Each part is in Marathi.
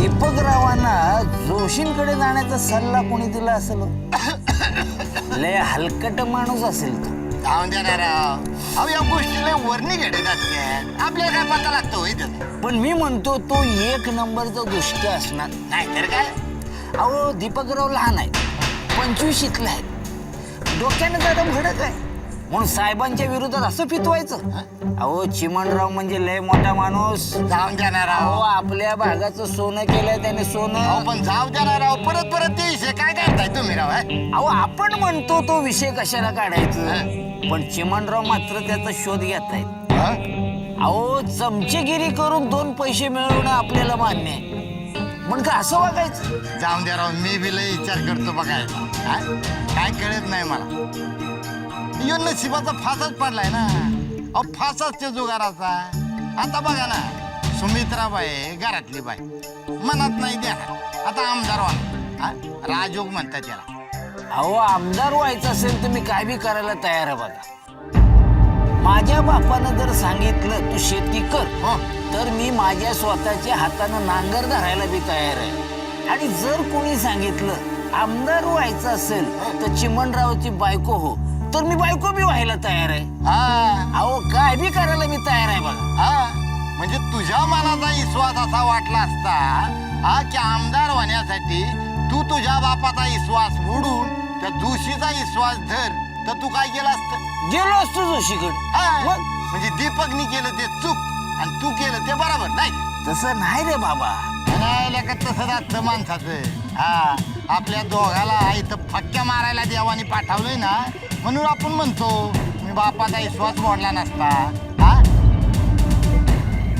दीपकरावांना जोशींकडे जाण्याचा सल्ला कोणी दिला असेल? लय हलकट माणूस असेल तो. जाऊन देणार अहो या गोष्टीला वर्णी घडतात काय आपल्याला काय पत्ता लागतो होय त्याचा. पण मी म्हणतो तो एक नंबरचा दुष्ट असणार. नाहीतर काय. अहो दीपकराव लहान आहे, 25शीतला आहे, डोक्यानं जरा भडक आहे, म्हणून साहेबांच्या विरोधात असं फितवायचं. अहो चिमणराव म्हणजे लय मोठा माणूस. जाऊन देणार अहो आपल्या भागाचं सोनं केलंय त्याने, सोनं. पण जाऊ देणार परत परत ते विषय काय करताय तुम्ही राव. अहो आपण म्हणतो तो विषय कशाला काढायचं, पण चिमणराव मात्र त्याचा शोध घेत आहेत. अहो चमचेगिरी करून 2 पैसे मिळवणं आपल्याला मान्य आहे, पण का असं वागायचं? जाऊन द्या राव, मी बी लय विचार करतो बघायला. काय कळत नाही मला. यो नशिबाचा फासाच पडलाय ना. अहो फासाच ते जुगाराचा. आता बघा ना, सुमित्राबाई घरातली बाई मनात नाही द्या. आता आमदार व्हा राजयोग म्हणतात त्याला. अहो आमदार व्हायचं असेल तर मी काय बी करायला तयार आहे बघा. माझ्या बापानं जर सांगितलं तू शेती कर, तर मी माझ्या स्वतःच्या हातानं नांगर धरायला बी तयार आहे. आणि जर कोणी सांगितलं आमदार व्हायचं असेल तर चिमणरावची बायको हो, तर मी बायको बी व्हायला तयार आहे. अहो काय बी करायला मी तयार आहे बघा. म्हणजे तुझ्या मनाचा विश्वास असा वाटला असता की आमदार होण्यासाठी तू तुझ्या बापाचा विश्वास मोडून त्या जोशीचा विश्वास धर, तर तू काय केलं असतं? गेलो असतो जोशीकडे. म्हणजे दीपकनी केलं ते चूक आणि तू केलं ते बरोबर नाही. तसं नाही रे बाबा. नाही का तसंच असतं माणसाचं. आपल्या दोघाला इथं फटक्या मारायला देवाने पाठवलंय ना, म्हणून आपण म्हणतो मी बापाचा विश्वास मोडला नसता.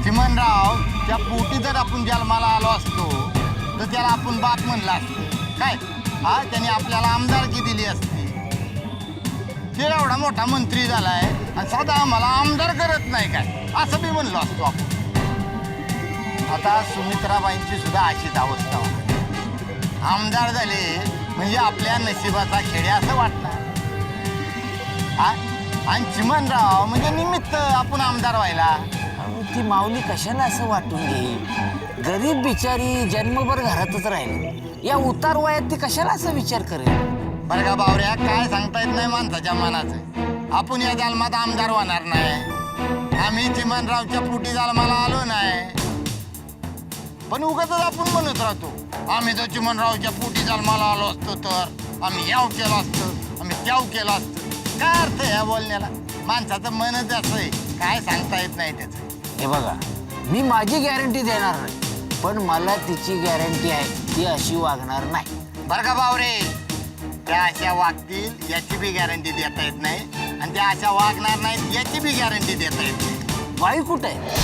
चिमणराव त्या पोटी जर आपण जन्माला आलो असतो तर त्याला आपण बाप म्हणला असतो काय. त्याने आपल्याला आमदारकी दिली असती. ते एवढा मोठा मंत्री झालाय आणि साधा आम्हाला आमदार करत नाही काय, असं बी म्हणलो असतो आपण. आता सुमित्राबाईंची सुद्धा अशीच अवस्था होती. आमदार झाले म्हणजे आपल्या नशिबाचा खेळ असं वाटणार. आणि चिमणराव म्हणजे निमित्त आपण आमदार व्हायला. ती माऊली कशाला असं वाटून घेईल? गरीब बिचारी जन्मभर घरातच राहिली, या उतार वयात ती कशाला असा विचार करेल? बरं का बावऱ्या, काय सांगता येत नाही माणसाच्या मनाचं. आपण या जन्मात आमदार होणार नाही. आम्ही चिमणरावच्या पोटी जन्माला आलो नाही, पण उगाच आपण म्हणत राहतो आम्ही जर चिमणरावच्या पोटी जन्माला आलो असतो तर आम्ही याव केलं असतं, आम्ही त्याव केलं असतं. काय अर्थ आहे या बोलण्याला? माणसाचं मनच असं आहे, काय सांगता येत नाही त्याचं. हे बघा, मी माझी गॅरंटी देणार नाही, पण मला तिची गॅरंटी आहे, ती अशी वागणार नाही. बरं का बावरे, त्या अशा वागतील याची बी गॅरंटी देता येत नाही, आणि त्या अशा वागणार नाहीत याची बी गॅरंटी देता येत नाही. बाई कुठे आहे?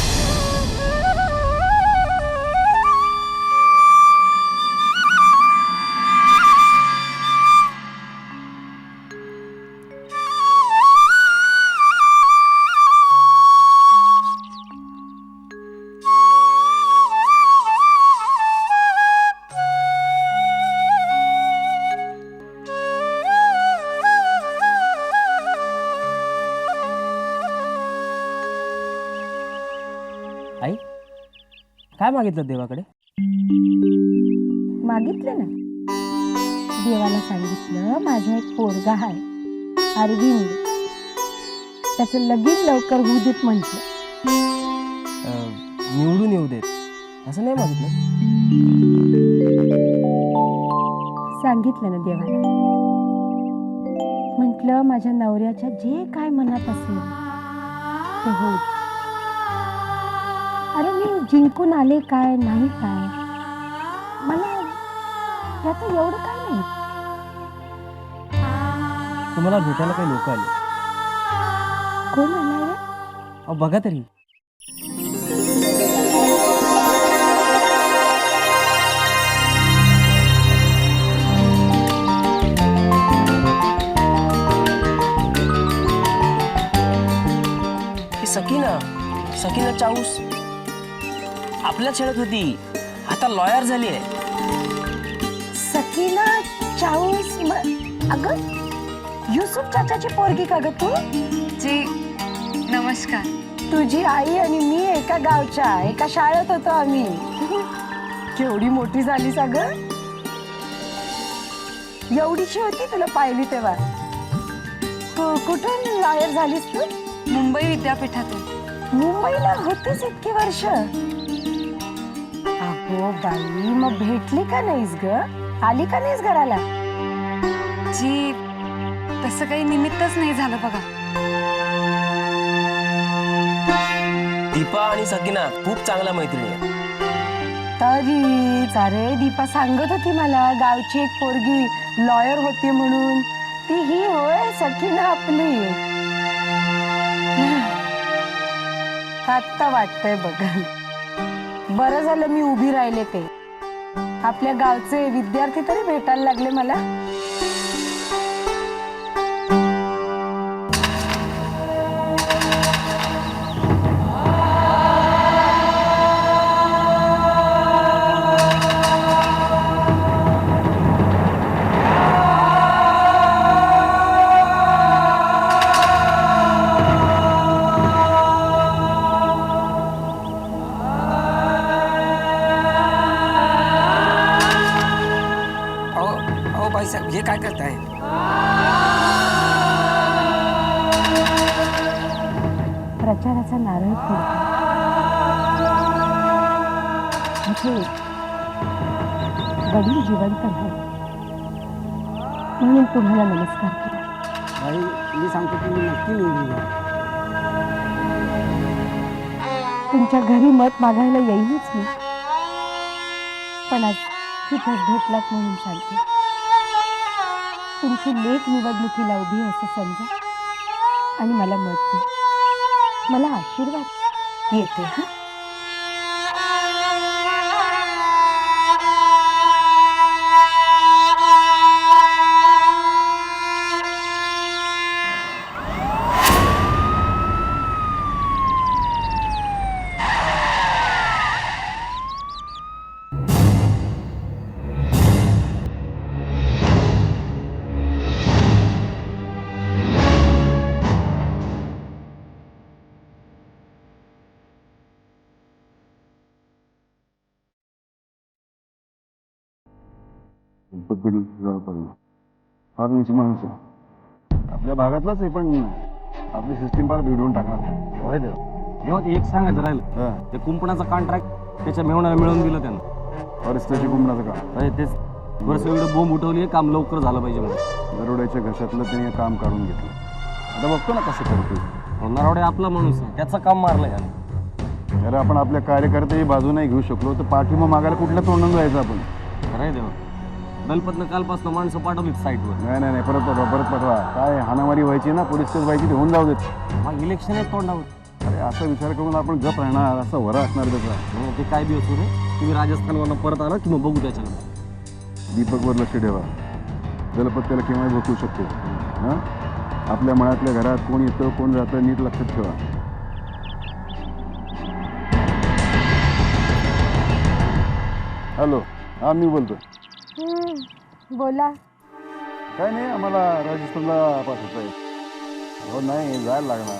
आई काय मागितलं देवाकडे? मागितलं ना, देवाला सांगितलं माझा एक पोरगा आहे अरविंद, त्याचं लगीन लवकर होऊ देत म्हटलं. निवडून येऊ देत असं नाही मागितलं? सांगितलं ना देवाला, म्हटलं माझ्या नवऱ्याच्या जे काय मनात असेल ते होऊ. अरे मी जिंकून आले काय नाही काय, मला त्याचं एवढं काय नाही. तुम्हाला भेटायला काही लोक आले? कोण आलाय? अहो बघा तरी. सकीना चाऊस आपल्या शाळेत होती, आता लॉयर झाली आहे. सकीना चाऊस? अगं युसुफ चाचाची पोरगी का ग तू? जी नमस्कार. तुझी आई आणि मी एका गावच्या एका शाळेत होतो आम्ही. केवढी मोठी झाली सगळं. एवढीशी होती तुला पाहिली तेव्हा. कुठून लॉयर झालीस तू? मुंबई विद्यापीठातून. मुंबईला होतीस इतकी वर्ष? अगो बाई, मग भेटली का नाहीस ग? आली का नाहीस घराला? जी, तसं काही निमित्तच नाही झालं बघा. दीपा आणि सकीना खूप चांगल्या मैत्रिणी आहेत. तरीच अरे, दीपा सांगत होती मला गावची एक पोरगी लॉयर होती म्हणून. ती ही होय सकीना आपली. आत्ता वाटतंय बघ, बरं झालं मी उभी राहिले ते. आपल्या गावचे विद्यार्थी तरी भेटायला लागले मला. भाईसाहेब, हे काय करताय? प्रचाराचा नारळ फोडतो. वडील जिवंत आहे म्हणून तुम्हाला नमस्कार केला. भाई, मी सांगतो की मी नक्की निवडून येईन. तुमच्या घरी मत मागायला येईलच मी, पण आज तिथेच भेटलात म्हणून सांगते. तुमची लेख निवडणुकीला उभी आहे असं समजा आणि मला मत दे. मला आशीर्वाद. येते हा. फार उंची माणूस आहे. आपल्या भागातलाच आहे, पण आपली सिस्टीम फार बिघडवून टाकणार. तेव्हा एक सांगायचं राहिलं, ते कुंपणाचा कॉन्ट्रॅक्ट त्याच्या मेवण्याला मिळवून दिलं त्यांना. परिस्थिती कुंपणाचं का? तेच वर्ष एवढं बोंब उठवली, काम लवकर झालं पाहिजे म्हणून. दरोड्याच्या घशातलं त्याने काम काढून घेतलं. आता बघतो ना कसं करतो. नरवडे आपला माणूस आहे, त्याचं काम मारलं याने. जर आपण आपल्या कार्यकर्त्याची बाजू नाही घेऊ शकलो तर पाठिंबा मागायला कुठल्या तोंडानं जायचं आपण? खरंय देवा, दलपतनं कालपासून माणसं पाठवलीत साईटवर. नाही परत पाठवा. काय हाणामारी व्हायची ना, पोलीस केस व्हायची, ते होऊन जाऊ देत. मग इलेक्शन आहे तोंडावर. अरे असा विचार करून आपण गप राहणार, असा वरा असणार त्याचा. ते काय बी असू रे, तुम्ही राजस्थानवरनं परत आला की मग बघू त्याच्यानंतर. दीपकवर लक्ष ठेवा. दलपत त्याला केव्हाही भोकू शकतो. हां, आपल्या मळ्यातल्या घरात कोण येतं कोण जातं नीट लक्षात ठेवा. हॅलो, हा मी बोलतो. बोला. काय नाही, आम्हाला राजस्थानला पाठवत आहे. हो नाही, जायला लागणार.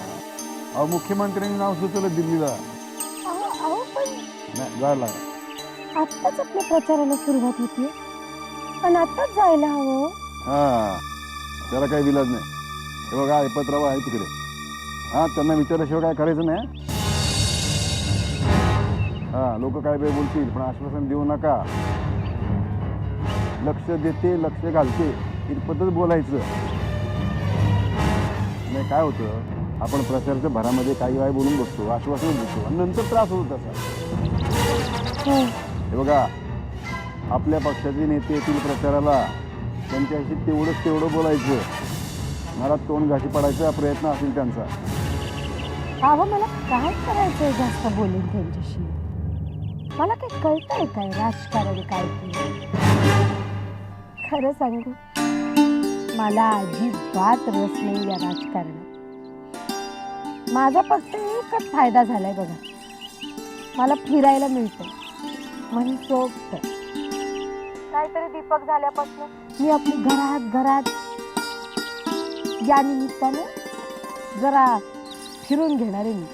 अहो मुख्यमंत्र्यांनी नाव सुचवलं दिल्लीला. अहो पण नाही, जायला लागणार. आत्ताच आपल्या प्रचाराला सुरुवात होती आणि आत्ताच जायला हवं. हां, त्याला काही विलाज नाही. हे बघा, पत्रावा आहे तिकडे. हां, त्यांना विचारल्याशिवाय काय करायचं नाही. हां, लोक काय बे बोलतील, पण आश्वासन देऊ नका. लक्ष देते, लक्ष घालते, इतपतच बोलायचं नाही. काय होतं, आपण प्रचाराच्या भरामध्ये काही वेळा बोलून बसतो, आश्वासन देतो आणि नंतर त्रास होतो त्याचा. हे बघा, आपल्या पक्षाचे नेते येतील प्रचाराला, त्यांच्याशी तेवढं बोलायचं. मला तोंड घाशी पडायचा प्रयत्न असेल त्यांचा. अहो मला काय करायचंय जास्त बोलून त्यांच्याशी? मला काही कळतंय काय राजकारण काय ते? खरं सांगू, मला अजिबात रस नाही या राजकारणात. माझा फक्त एकच फायदा झालाय बघा, मला फिरायला मिळतं मनसोक्त. काहीतरी दीपक झाल्यापासून मी आपली घरात या निमित्तानं जरा फिरून घेणारे मी.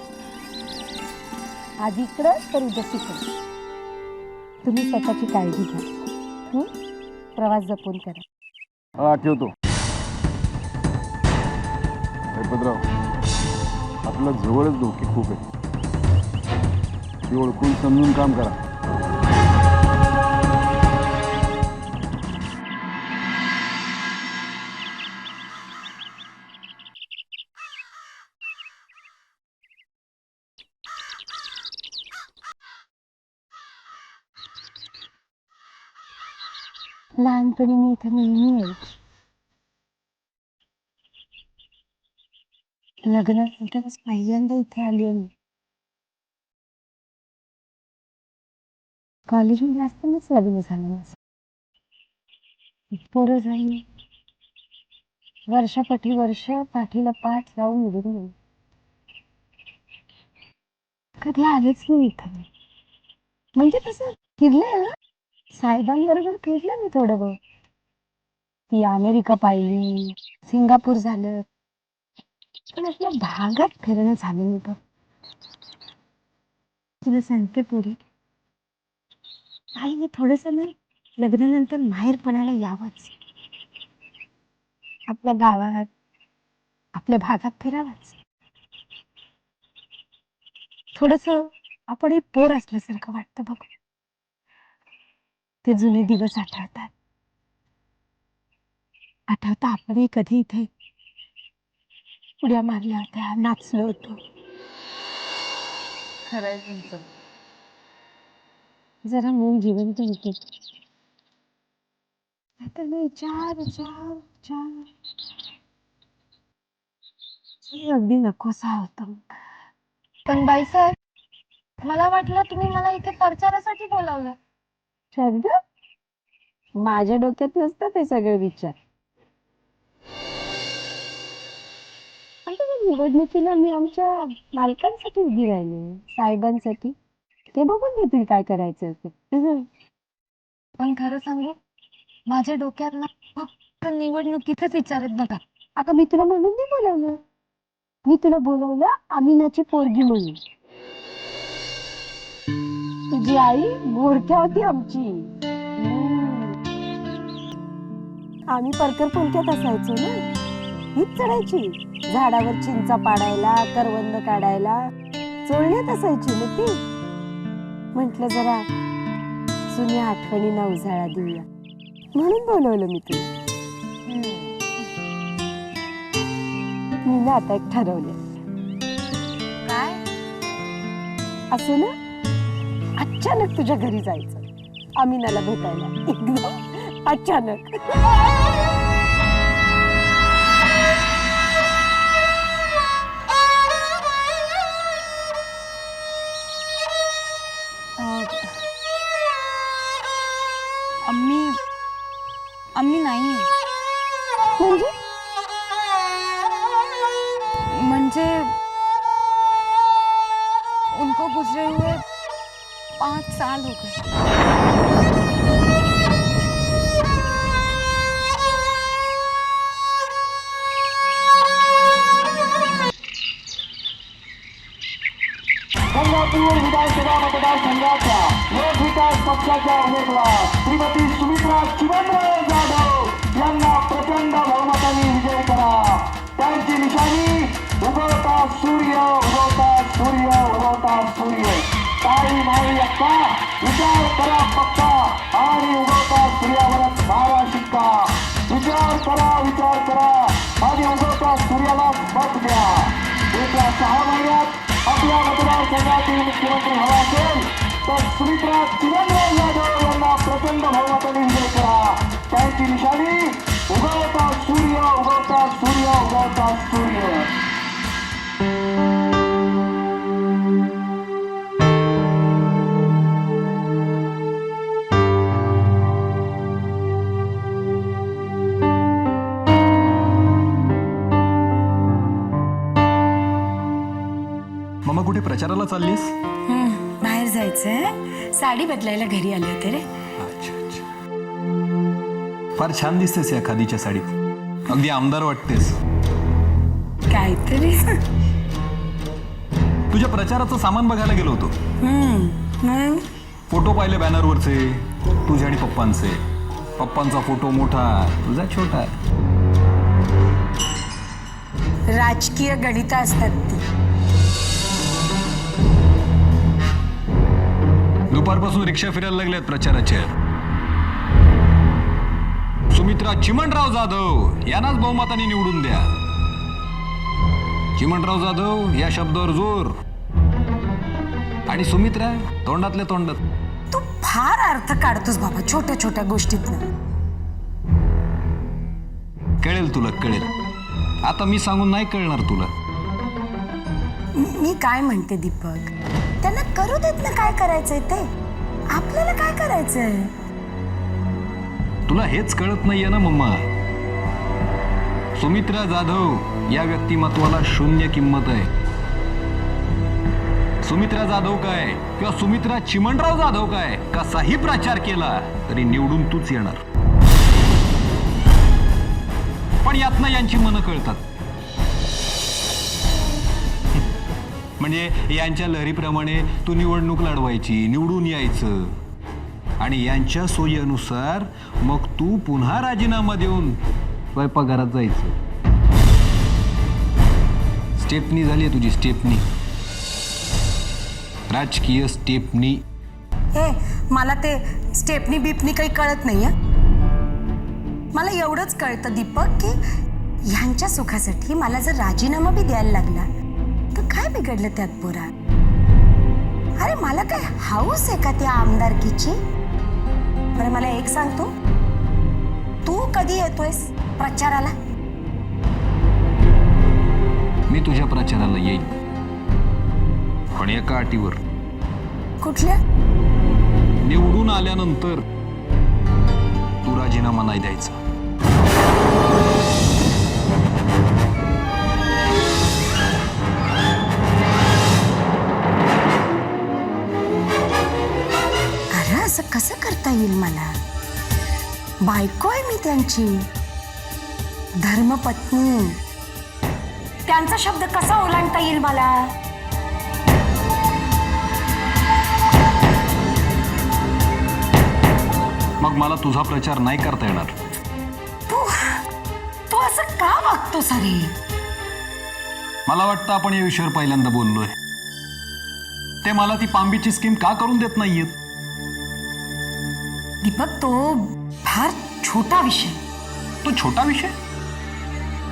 आज इकडं तर उद्या तिकडं. तुम्ही स्वतःची काळजी घ्या. हं? प्रवास जपून करा. हा ठेवतो. गणपतराव, आपल्या जवळच धोके खूप आहेत. ते ओळखून समजून काम करा. लहानपणी मी इथे नेहमी यायची. लग्नानंतरच पहिल्यांदा इथे आली आहे मी. कॉलेजमध्ये असतानाच लग्न झालं माझं. पोरं झाली, वर्षापाठी वर्ष पाठीला पाठ लावून निघून गेली. कधी आलेच नाही इथं मी. म्हणजे तसं फिरलंय ना, साहेबांबरोबर फिरलं मी थोडं बहुत. ती अमेरिका पाहिली, सिंगापूर झालं, पण आपल्या भागात फिरणं झालं नाही बघ. तुला सांगते पुढे, आईने थोडस ना लग्नानंतर माहेरपणाला यावंच, आपल्या गावात आपल्या भागात फिरावंच. थोडस आपण पोर असल्यासारखं वाटतं बघ. ते जुने दिवस आठवतात. आठवतं आपणही कधी इथे उड्या मारल्या होत्या, नाचलो होतो. खरंय तुमचं. जरा मन जिवंत होते. आता नाही चार चार चार अगदी नकोसा होता. पण बाईसाहेब, मला वाटलं तुम्ही मला इथे प्रचारासाठी बोलावलं. शब्द माझ्या डोक्यात नसतात हे सगळे विचार. आता त्या निवडणुकीला मी आमच्या मालकांसाठी उभी राहिली, साहेबांसाठी. ते बघून घेतील काय करायचं ते. पण खरं सांगू, माझ्या डोक्यात ना फक्त निवडणुकीतच विचारत बघा. आता मी तुला म्हणून नाही बोलावलं. मी तुला बोलवलं अमिनाची पोरगी म्हणून. तुझी आई मोरक्या होती आमची. आम्ही परकर पुलक्यात असायचो ना, हीच चढायची झाडावर चिंचा पाडायला, करवंद काढायला. चोळण्यात असायची ना ती. म्हटलं जरा जुन्या आठवणींना उजाळा देऊया म्हणून बोलवलं मी तुला. मी ना आता एक ठरवलं. काय? असं ना अचानक तुझ्या घरी जायचं, अमिनाला भेटायला. एकदम अचानक. अम्मी नाही. म्हणजे उनको गुजरे हुए 5 साल हो गए. गंगापूर विधानसभा मतदारसंघाच्या लोक विकास पक्षाच्या उमेदवार श्रीमती सुमित्रा चिमणराव जाधव यांना प्रचंड बहुमताने विजय करा. त्यांची निशाणी उगवता सूर्य, उगवता सूर्य, उगवता सूर्य. काही नाही अक्का, विचार करा पक्का आणि उगवता सूर्यावरच मारा शिक्का. विचार करा आणि उगवता सूर्याला मत द्या. येत्या 6 महिन्यात आपल्या मतदारसंघातील मुख्यमंत्री हवा असेल तर सुमित्रा चिमणराव जाधव यांना प्रचंड बहुमताने विजय करा. त्यांची निशाणी उगवता सूर्य, उगवता सूर्य, उगवता सूर्य. मम्मा कुठे प्रचाराला चाललीस? बाहेर जायचंय, साडी बदलायला घरी आले होते रे. अच्छा अच्छा. फार छान दिसतेस या खादीच्या साडीत. अगदी आमदार वाटतेस. काहीतरी. तुझ्या प्रचाराचं सामान बघायला गेलो होतो. मग फोटो पाहिले बॅनरवरचे तुझे आणि पप्पांचे. पप्पांचा फोटो मोठा, तुझा छोटा. राजकीय गणित असतात ती. दुपारपासून रिक्षा फिरायला लागल्यात प्रचाराच्या. सुमित्रा चिमणराव जाधव यांनाच बहुमताने निवडून द्या. चिमणराव जाधव या शब्दावर जोर. आणि सुमित्रा तोंडातल्या तोंडात. तू फार अर्थ काढतोस बाबा छोट्या छोट्या गोष्टीतनं. कळेल तुला, कळेल. आता मी सांगून नाही कळणार तुला. मी काय म्हणते दीपक, त्यांना करू देत ना, काय करायचंय ते. आपल्याला काय करायचंय? तुला हेच कळत नाहीये ना मम्मा. सुमित्रा जाधव या व्यक्तिमत्वाला शून्य किंमत आहे. सुमित्रा जाधव काय किंवा सुमित्रा चिमणराव जाधव काय कसाही प्रचार केला तरी निवडून तूच येणार. पण यातनं यांची मनं कळतात. म्हणजे यांच्या लहरीप्रमाणे तू निवडणूक लढवायची, निवडून यायचं आणि यांच्या सोयीनुसार मग तू पुन्हा राजीनामा देऊन स्वयंपाकघरात जायचं. स्टेपनी झाली आहे तुझी, स्टेपनी. राजकीय स्टेपनी. हे मला ते स्टेपनी बिपनी काही कळत नाहीये. मला एवढंच कळतं दीपक की ह्यांच्या सुखासाठी मला जर राजीनामा बी द्यायला लागला तर काय बिघडलं त्यात पोरा? अरे मला काय हाऊस आहे का त्या आमदारकीची? बरं मला एक सांगतो, तू कधी येतोयस प्रचाराला? मी तुझ्या प्रचाराला येईन, पण एका अटीवर. कुठल्या? निवडून आल्यानंतर तू राजीनामा नाही द्यायचा. अरे असं कसं करता येईल मला? बायको आहे मी त्यांची, धर्मपत्नी. त्यांचा शब्द कसा ओलांडता येईल मला? मग मला तुझा प्रचार नाही करता येणार. तू असं का वागतोस अरे? मला वाटतं आपण या विषयावर पहिल्यांदा बोललोय. ते मला ती पांबीची स्कीम का करून देत नाहीयेत? दीपक तो फार छोटा विषय. तो छोटा विषय?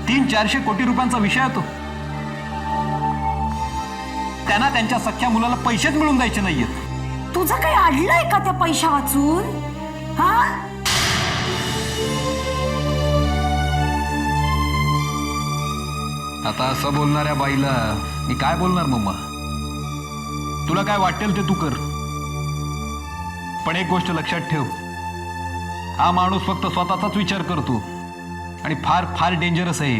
300-400 कोटी रुपयांचा विषय आहे तो. त्यांना त्यांच्या सख्या मुलाला पैसेच मिळून द्यायचे नाहीयेत. तुझं काही अडलंय का त्या पैशा वाचून? हा? आता असं बोलणाऱ्या बाईला मी काय बोलणार मम्मा? तुला काय वाटेल ते तू कर, पण एक गोष्ट लक्षात ठेव, हा माणूस फक्त स्वतःचाच विचार करतो आणि फार फार डेंजरस आहे.